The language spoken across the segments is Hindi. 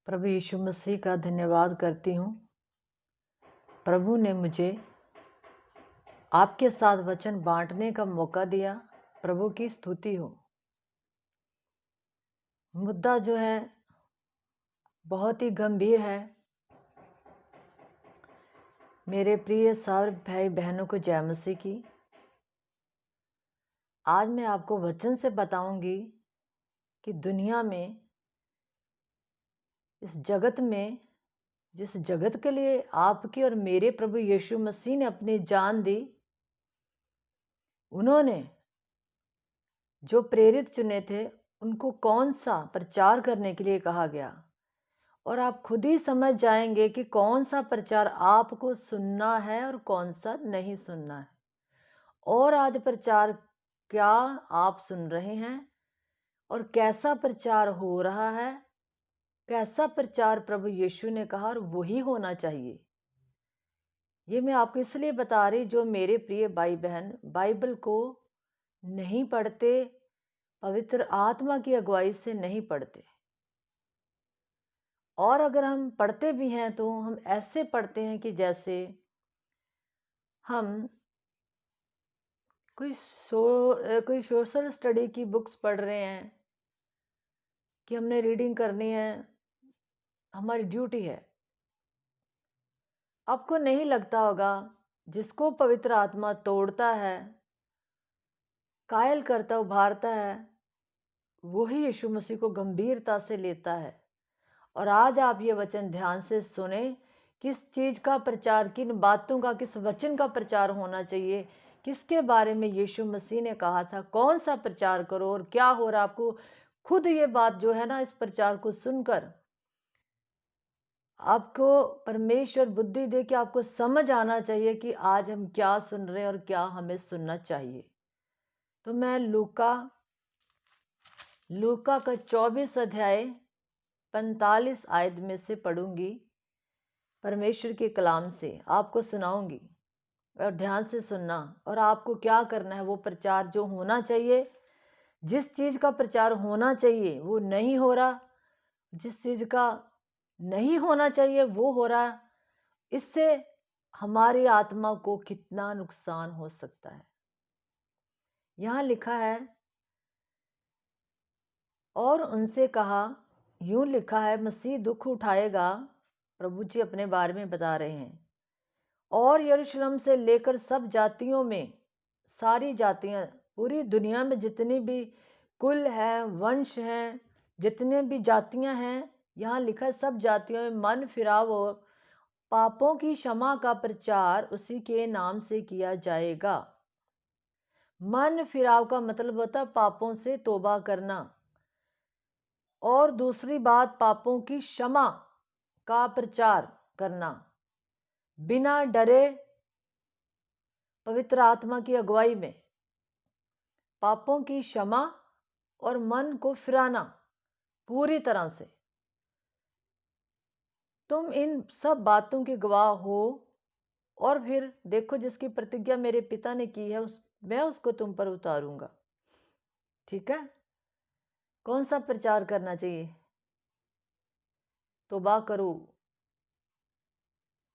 प्रभु यीशु मसीह का धन्यवाद करती हूँ। प्रभु ने मुझे आपके साथ वचन बांटने का मौका दिया। प्रभु की स्तुति हो। मुद्दा जो है बहुत ही गंभीर है। मेरे प्रिय सारे भाई बहनों को जय मसीह की। आज मैं आपको वचन से बताऊंगी कि दुनिया में, इस जगत में, जिस जगत के लिए आपकी और मेरे प्रभु यीशु मसीह ने अपनी जान दी, उन्होंने जो प्रेरित चुने थे उनको कौन सा प्रचार करने के लिए कहा गया, और आप खुद ही समझ जाएंगे कि कौन सा प्रचार आपको सुनना है और कौन सा नहीं सुनना है। और आज प्रचार क्या आप सुन रहे हैं और कैसा प्रचार हो रहा है, कैसा प्रचार प्रभु यीशु ने कहा और वही होना चाहिए। ये मैं आपको इसलिए बता रही, जो मेरे प्रिय भाई बहन बाइबल को नहीं पढ़ते, पवित्र आत्मा की अगुवाई से नहीं पढ़ते, और अगर हम पढ़ते भी हैं तो हम ऐसे पढ़ते हैं कि जैसे हम कोई सोशल स्टडी की बुक्स पढ़ रहे हैं कि हमने रीडिंग करनी है, हमारी ड्यूटी है। आपको नहीं लगता होगा, जिसको पवित्र आत्मा तोड़ता है, कायल करता, उभारता है, वही यीशु मसीह को गंभीरता से लेता है। और आज आप ये वचन ध्यान से सुने, किस चीज़ का प्रचार, किन बातों का, किस वचन का प्रचार होना चाहिए, किसके बारे में यीशु मसीह ने कहा था, कौन सा प्रचार करो और क्या हो रहा। आपको खुद ये बात जो है ना, इस प्रचार को सुनकर आपको परमेश्वर बुद्धि दे कि आपको समझ आना चाहिए कि आज हम क्या सुन रहे हैं और क्या हमें सुनना चाहिए। तो मैं लूका का 24 अध्याय 45 आयत में से पढ़ूंगी, परमेश्वर के कलाम से आपको सुनाऊंगी, और ध्यान से सुनना। और आपको क्या करना है, वो प्रचार जो होना चाहिए, जिस चीज़ का प्रचार होना चाहिए वो नहीं हो रहा, जिस चीज़ का नहीं होना चाहिए वो हो रहा, इससे हमारी आत्मा को कितना नुकसान हो सकता है। यहाँ लिखा है, और उनसे कहा, यूं लिखा है, मसीह दुख उठाएगा। प्रभु जी अपने बारे में बता रहे हैं। और यरूशलेम से लेकर सब जातियों में, सारी जातियां, पूरी दुनिया में जितनी भी कुल हैं, वंश हैं, जितने भी जातियां हैं, यहाँ लिखा है सब जातियों में मन फिराव और पापों की क्षमा का प्रचार उसी के नाम से किया जाएगा। मन फिराव का मतलब होता है पापों से तौबा करना, और दूसरी बात पापों की क्षमा का प्रचार करना, बिना डरे, पवित्र आत्मा की अगुवाई में पापों की क्षमा और मन को फिराना पूरी तरह से। तुम इन सब बातों के गवाह हो। और फिर देखो, जिसकी प्रतिज्ञा मेरे पिता ने की है मैं उसको तुम पर उतारूंगा। ठीक है, कौन सा प्रचार करना चाहिए? तौबा करो,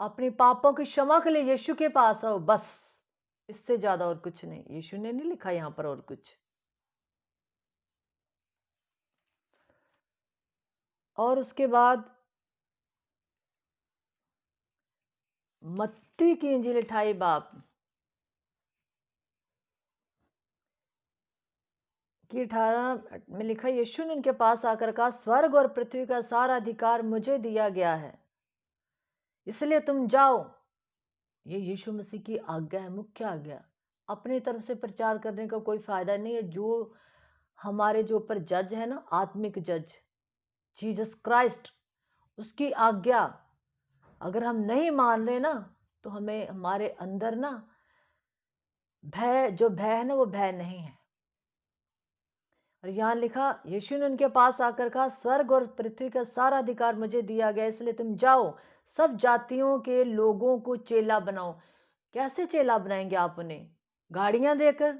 अपने पापों की क्षमा के लिए यीशु के पास आओ, बस। इससे ज्यादा और कुछ नहीं। यीशु ने नहीं लिखा यहां पर और कुछ। और उसके बाद मत्ती की इंजील 28 बाब की 18 में लिखा, यीशु ने उनके पास आकर कहा, स्वर्ग और पृथ्वी का सारा अधिकार मुझे दिया गया है, इसलिए तुम जाओ। ये यीशु मसीह की आज्ञा है, मुख्य आज्ञा। अपनी तरफ से प्रचार करने का कोई फायदा नहीं है। जो हमारे जो ऊपर जज है ना, आत्मिक जज जीसस क्राइस्ट, उसकी आज्ञा अगर हम नहीं मान रहे ना, तो हमें हमारे अंदर ना भय, जो भय है ना, वो भय नहीं है। और यहाँ लिखा, यीशु ने उनके पास आकर कहा, स्वर्ग और पृथ्वी का सारा अधिकार मुझे दिया गया, इसलिए तुम जाओ, सब जातियों के लोगों को चेला बनाओ। कैसे चेला बनाएंगे आप उन्हें? गाड़ियां देकर,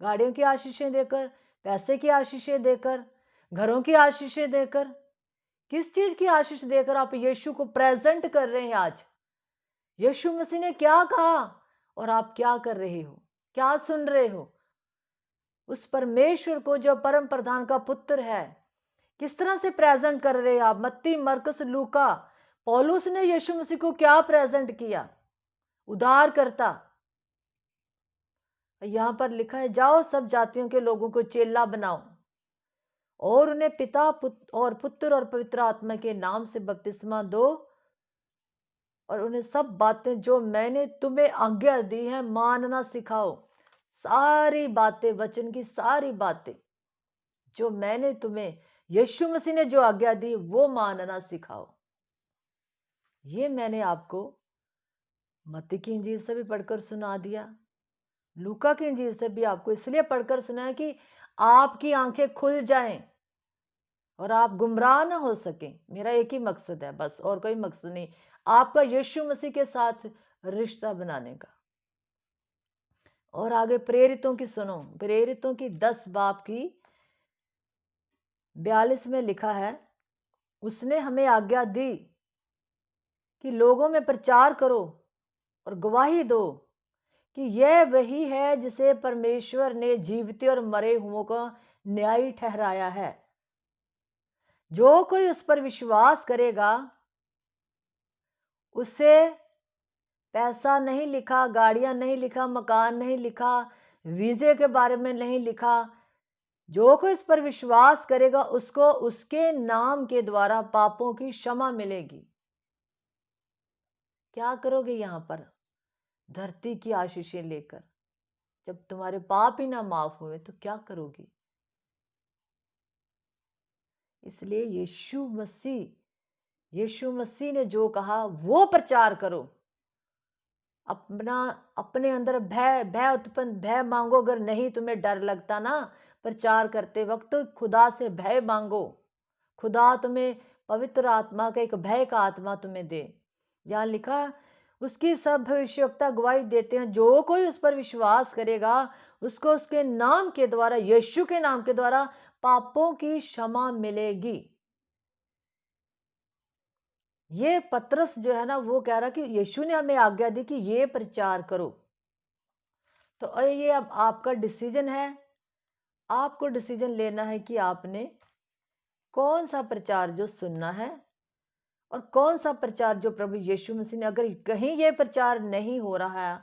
गाड़ियों की आशीषें देकर, पैसे की आशीषें देकर, घरों की आशीषें देकर? किस चीज की आशीष देकर आप यीशु को प्रेजेंट कर रहे हैं? आज यीशु मसीह ने क्या कहा और आप क्या कर रहे हो, क्या सुन रहे हो? उस परमेश्वर को जो परम प्रधान का पुत्र है, किस तरह से प्रेजेंट कर रहे हैं आप? मत्ती, मरकुस, लूका, पौलुस ने यीशु मसीह को क्या प्रेजेंट किया? उद्धार करता। यहां पर लिखा है, जाओ सब जातियों के लोगों को चेला बनाओ और उन्हें पिता और पुत्र और पवित्र आत्मा के नाम से बपतिस्मा दो और उन्हें सब बातें जो मैंने तुम्हें आज्ञा दी है मानना सिखाओ। सारी बातें, वचन की सारी बातें जो मैंने तुम्हें, यीशु मसीह ने जो आज्ञा दी, वो मानना सिखाओ। ये मैंने आपको मत्ती की इंजील से भी पढ़कर सुना दिया, लूका की इंजील से भी आपको इसलिए पढ़कर सुनाया कि आपकी आंखें खुल जाएं और आप गुमराह ना हो सकें। मेरा एक ही मकसद है बस, और कोई मकसद नहीं, आपका यीशु मसीह के साथ रिश्ता बनाने का। और आगे प्रेरितों की सुनो, प्रेरितों की 10 बाब की 42 में लिखा है, उसने हमें आज्ञा दी कि लोगों में प्रचार करो और गवाही दो कि यह वही है जिसे परमेश्वर ने जीवित और मरे हुओं का न्यायी ठहराया है। जो कोई उस पर विश्वास करेगा, उससे पैसा नहीं लिखा, गाड़ियां नहीं लिखा, मकान नहीं लिखा, वीजे के बारे में नहीं लिखा। जो कोई उस पर विश्वास करेगा, उसको उसके नाम के द्वारा पापों की क्षमा मिलेगी। क्या करोगे यहां पर धरती की आशीषें लेकर? जब तुम्हारे पाप ही ना माफ हुए तो क्या करोगे? इसलिए यीशु मसीह ने जो कहा वो प्रचार करो। अपने अंदर भय उत्पन्न, भय मांगो। अगर नहीं तुम्हें डर लगता ना प्रचार करते वक्त, तो खुदा से भय मांगो। खुदा तुम्हें पवित्र आत्मा का, एक भय का आत्मा तुम्हें दे। यहाँ लिखा, उसकी सब भविष्यवक्ता गवाही देते हैं, जो कोई उस पर विश्वास करेगा, उसको उसके नाम के द्वारा, यीशु के नाम के द्वारा पापों की क्षमा मिलेगी। ये पतरस जो है ना, वो कह रहा कि यीशु ने हमें आज्ञा दी कि ये प्रचार करो। तो ये अब आपका डिसीजन है, आपको डिसीजन लेना है कि आपने कौन सा प्रचार जो सुनना है और कौन सा प्रचार जो प्रभु यीशु मसीह ने, अगर कहीं ये प्रचार नहीं हो रहा है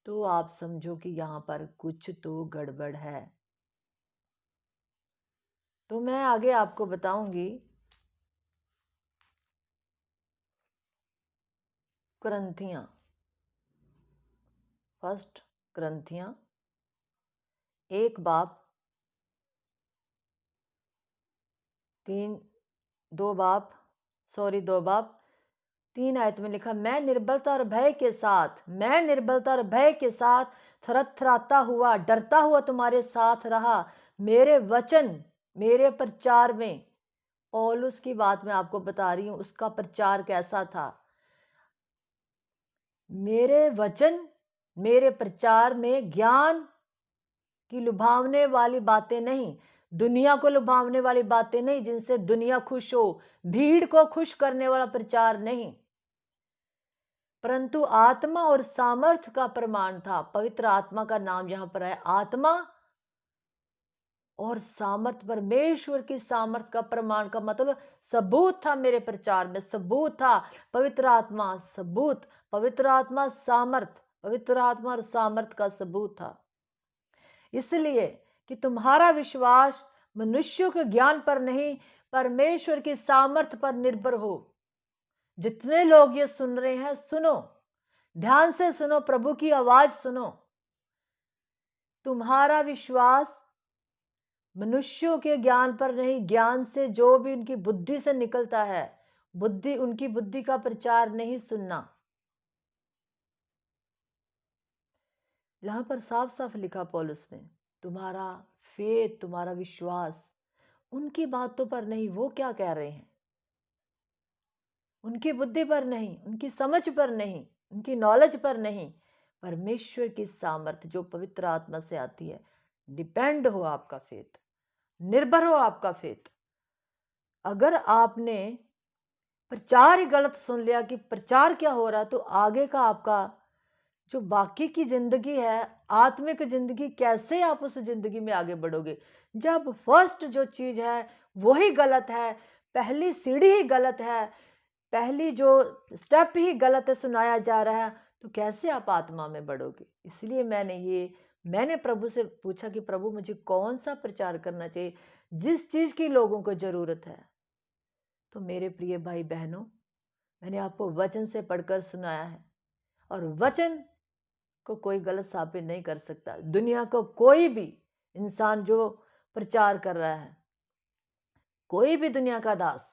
तो आप समझो कि यहां पर कुछ तो गड़बड़ है। तो मैं आगे आपको बताऊंगी कुरिन्थियां, फर्स्ट कुरिन्थियां 1 बाब 2 बाब 3 आयत में लिखा, मैं निर्बलता और भय के साथ थरथराता हुआ, डरता हुआ तुम्हारे साथ रहा। मेरे वचन, मेरे प्रचार में, पौलुस की बात मैं आपको बता रही हूं, उसका प्रचार कैसा था। मेरे वचन, मेरे प्रचार में ज्ञान की लुभावने वाली बातें नहीं, दुनिया को लुभावने वाली बातें नहीं, जिनसे दुनिया खुश हो, भीड़ को खुश करने वाला प्रचार नहीं, परंतु आत्मा और सामर्थ का प्रमाण था। पवित्र आत्मा का नाम यहां पर है, आत्मा और सामर्थ, परमेश्वर की सामर्थ का प्रमाण का मतलब सबूत था। मेरे प्रचार में सबूत था, पवित्र आत्मा सबूत, पवित्र आत्मा सामर्थ, पवित्र आत्मा और सामर्थ का सबूत था। इसलिए कि तुम्हारा विश्वास मनुष्यों के ज्ञान पर नहीं, परमेश्वर की सामर्थ पर निर्भर हो। जितने लोग ये सुन रहे हैं, सुनो, ध्यान से सुनो, प्रभु की आवाज सुनो। तुम्हारा विश्वास मनुष्यों के ज्ञान पर नहीं, ज्ञान से जो भी उनकी बुद्धि से निकलता है, उनकी बुद्धि का प्रचार नहीं सुनना। यहां पर साफ साफ लिखा पौलुस ने, तुम्हारा फेथ, तुम्हारा विश्वास उनकी बातों पर नहीं, वो क्या कह रहे हैं, उनकी बुद्धि पर नहीं, उनकी समझ पर नहीं, उनकी नॉलेज पर नहीं, परमेश्वर की सामर्थ जो पवित्र आत्मा से आती है। डिपेंड हो आपका फेथ, निर्भर हो आपका फेथ। अगर आपने प्रचार ही गलत सुन लिया कि प्रचार क्या हो रहा है, तो आगे का आपका जो बाकी की ज़िंदगी है, आत्मिक ज़िंदगी, कैसे आप उस ज़िंदगी में आगे बढ़ोगे? जब फर्स्ट जो चीज़ है, वो ही गलत है, पहली सीढ़ी ही गलत है, पहली जो स्टेप ही गलत है सुनाया जा रहा है, तो कैसे आप आत्मा में बढ़ोगे? इसलिए मैंने प्रभु से पूछा कि प्रभु मुझे कौन-सा प्रचार करना चाहिए, जिस चीज़ की लोगों को ज़रूरत है। तो मेरे प्रिय भाई-बहनों, मैंने आपको वचन से पढ़कर सुनाया है और वचन को कोई गलत साबित नहीं कर सकता। दुनिया को कोई भी इंसान जो प्रचार कर रहा है, कोई भी दुनिया का दास,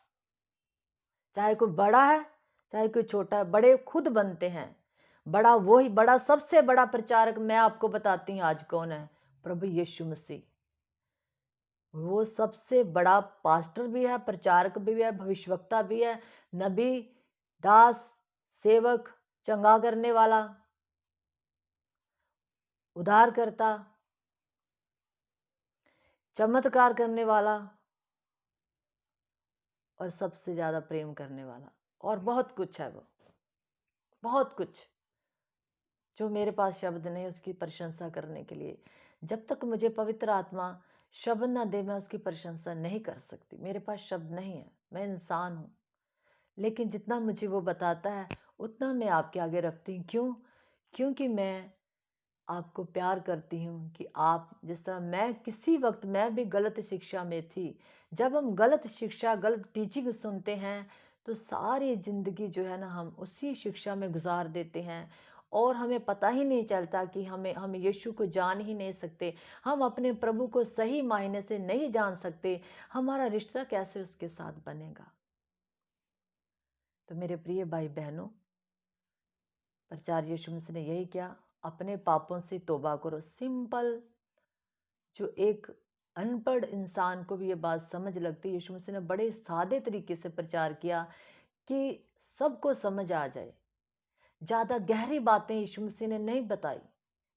चाहे कोई बड़ा है, चाहे कोई छोटा है, बड़े खुद बनते हैं। बड़ा सबसे बड़ा प्रचारक मैं आपको बताती हूँ आज कौन है, प्रभु यीशु मसीह। वो सबसे बड़ा पास्टर भी है, प्रचारक भी है, भविष्यवक्ता भी है, नबी, दास, सेवक, चंगा करने वाला, उद्धारकर्ता, चमत्कार करने वाला और सबसे ज़्यादा प्रेम करने वाला, और बहुत कुछ है वो, बहुत कुछ, जो मेरे पास शब्द नहीं उसकी प्रशंसा करने के लिए। जब तक मुझे पवित्र आत्मा शब्द ना दे, मैं उसकी प्रशंसा नहीं कर सकती। मेरे पास शब्द नहीं है, मैं इंसान हूँ। लेकिन जितना मुझे वो बताता है, उतना मैं आपके आगे रखती हूँ। क्यों? क्योंकि मैं आपको प्यार करती हूँ कि आप जिस तरह, मैं किसी वक्त मैं भी गलत शिक्षा में थी। जब हम गलत शिक्षा, गलत टीचिंग सुनते हैं, तो सारी ज़िंदगी जो है ना, हम उसी शिक्षा में गुजार देते हैं और हमें पता ही नहीं चलता कि हम यीशु को जान ही नहीं सकते। हम अपने प्रभु को सही मायने से नहीं जान सकते। हमारा रिश्ता कैसे उसके साथ बनेगा? तो मेरे प्रिय भाई बहनों, प्रचार यीशु मसीह ने यही किया, अपने पापों से तौबा करो। सिंपल, जो एक अनपढ़ इंसान को भी ये बात समझ लगती है, यीशु मसीह ने बड़े सादे तरीके से प्रचार किया कि सबको समझ आ जाए। ज़्यादा गहरी बातें यीशु मसीह ने नहीं बताई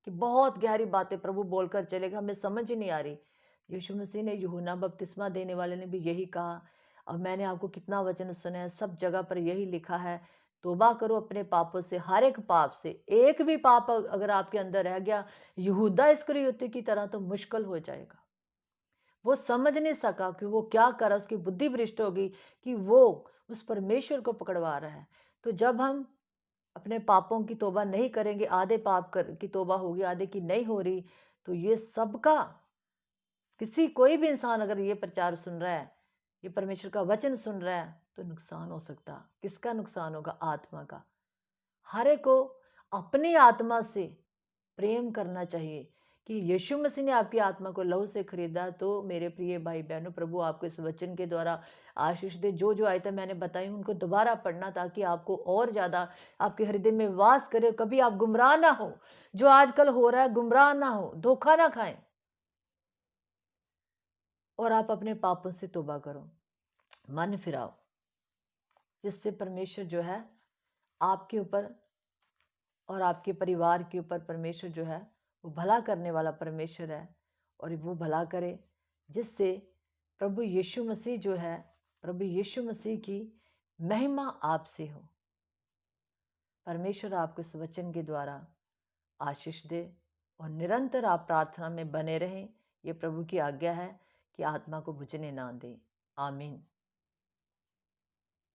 कि बहुत गहरी बातें प्रभु बोलकर चलेगा, हमें समझ ही नहीं आ रही। यीशु मसीह ने, यूहन्ना बपतिस्मा देने वाले ने भी यही कहा, और मैंने आपको कितना वचन सुना है, सब जगह पर यही लिखा है, तौबा करो अपने पापों से, हर एक पाप से। एक भी पाप अगर आपके अंदर रह गया, यहूदा इस्करियोती की तरह, तो मुश्किल हो जाएगा। वो समझ नहीं सका कि वो क्या कर रहा, उसकी बुद्धि भ्रष्ट होगी कि वो उस परमेश्वर को पकड़वा रहा है। तो जब हम अपने पापों की तौबा नहीं करेंगे, आधे पाप की तौबा होगी, आधे की नहीं हो रही, तो ये सबका, कोई भी इंसान अगर ये प्रचार सुन रहा है, ये परमेश्वर का वचन सुन रहा है, तो नुकसान हो सकता। किसका नुकसान होगा? आत्मा का। हर एक को अपनी आत्मा से प्रेम करना चाहिए कि यीशु मसीह ने आपकी आत्मा को लहू से खरीदा। तो मेरे प्रिय भाई बहनों, प्रभु आपको इस वचन के द्वारा आशीष दे। जो जो आयतें मैंने बताई उनको दोबारा पढ़ना, ताकि आपको और ज़्यादा आपके हृदय में वास करे, कभी आप गुमराह ना हो। जो आजकल हो रहा है, गुमराह ना हो, धोखा ना खाएं, और आप अपने पापों से तौबा करो, मन फिराओ, जिससे परमेश्वर जो है आपके ऊपर और आपके परिवार के ऊपर, परमेश्वर जो है वो भला करने वाला परमेश्वर है, और वो भला करे, जिससे प्रभु यीशु मसीह जो है, प्रभु यीशु मसीह की महिमा आपसे हो। परमेश्वर आपको इस वचन के द्वारा आशीष दे, और निरंतर आप प्रार्थना में बने रहें। ये प्रभु की आज्ञा है कि आत्मा को बुझने ना दें। आमीन।